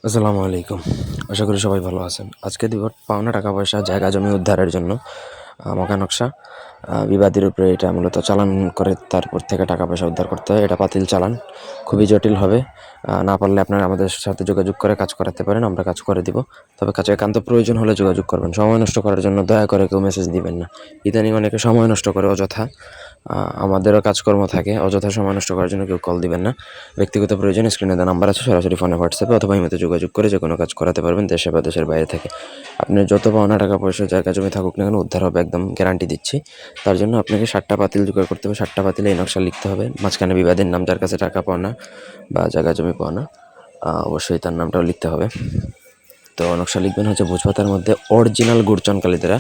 আসসালামু আলাইকুম। আশা করি সবাই ভালো আছেন। আজকে দিব পাওনা টাকা পয়সা জায়গা জমি উদ্ধারের জন্য মকা নকশা। বিবাদীর উপরে এটা মূলত চালান করে তারপর থেকে টাকা পয়সা উদ্ধার করতে হয়। এটা বাতিল চালান, খুবই জটিল হবে। না পারলে আপনারা আমাদের সাথে যোগাযোগ করে কাজ করাতে পারেন, আমরা কাজ করে দিব। তবে কাজে একান্ত প্রয়োজন হলে যোগাযোগ করবেন। সময় নষ্ট করার জন্য দয়া করে কেউ মেসেজ দিবেন না। ইদানিং অনেকে সময় নষ্ট করে অযথা। আমাদেরও কাজকর্ম থাকে, অযথা সময় নষ্ট করার জন্য কেউ কল দিবেন না। ব্যক্তিগত প্রয়োজনে স্ক্রিনে দেওয়া নাম্বার আছে, সরাসরি ফোনে হোয়াটসঅ্যাপে অথবা ইমেতে যোগাযোগ করে যে কোনো কাজ করাতে পারবেন, দেশে বা দেশের বাইরে থেকে। আপনার যত পাওনা টাকা পয়সা জায়গা জমি থাকুক না কেন উদ্ধার হবে, একদম গ্যারান্টি দিচ্ছি। তার জন্য আপনাকে 7টা পাতিল জোগাড় করতে হবে। 7টা পাতিলে এই নকশা লিখতে হবে, মাঝখানে বিবাদের নাম, যার কাছে টাকা পাওনা বা জায়গা জমি পাওনা অবশ্যই তার নামটাও লিখতে হবে। তো নকশা লিখবেন হচ্ছে ভোজপাতার মধ্যে অরিজিনাল গুড়চন কালি দ্বারা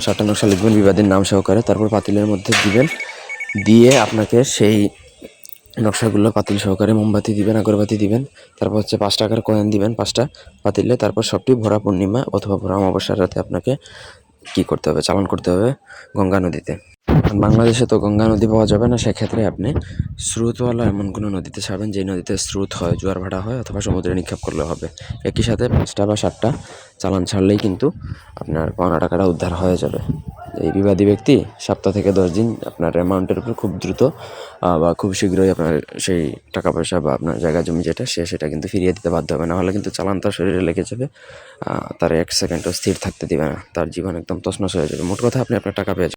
7টা নকশা লিখবেন বিবাদের নাম সহকারে। তারপর পাতিলের মধ্যে দিবেন, দিয়ে আপনাকে সেই নকশাগুলো পাতিল সহকারে মোমবাতি দিবেন, আগরবাতি দিবেন। তারপর হচ্ছে 5 টাকার কয়েন দিবেন 5টা পাতিলে। তারপর সবটি ভরা পূর্ণিমা অথবা ভরা অমাবস্যার রাতে আপনাকে কী করতে হবে, চালান করতে হবে গঙ্গা নদীতে। বাংলাদেশে তো গঙ্গা নদী পাওয়া যাবে না, সেক্ষেত্রে আপনি স্রোতওয়ালা এমন কোনো নদীতে ছাড়বেন যেই নদীতে স্রোত হয়, জোয়ার ভাটা হয়, অথবা সমুদ্রে নিক্ষেপ করলে হবে। একই সাথে 5টা বা 7টা চালান ছাড়লেই কিন্তু আপনার পাওনা টাকাটা উদ্ধার হয়ে যাবে। এই বিবাদী ব্যক্তি 7 থেকে 10 দিন আপনার অ্যামাউন্টের উপর খুব দ্রুত বা খুব শীঘ্রই আপনার সেই টাকা পয়সা বা আপনার জায়গা জমি যেটা সেটা কিন্তু ফিরিয়ে দিতে বাধ্য হবে। না হলে কিন্তু চালান তার শরীরে লেগে যাবে, তার 1 সেকেন্ডও স্থির থাকতে দিবে না, তার জীবন একদম তছনছ হয়ে যাবে। মোট কথা আপনি আপনার টাকা পেয়ে যাবেন।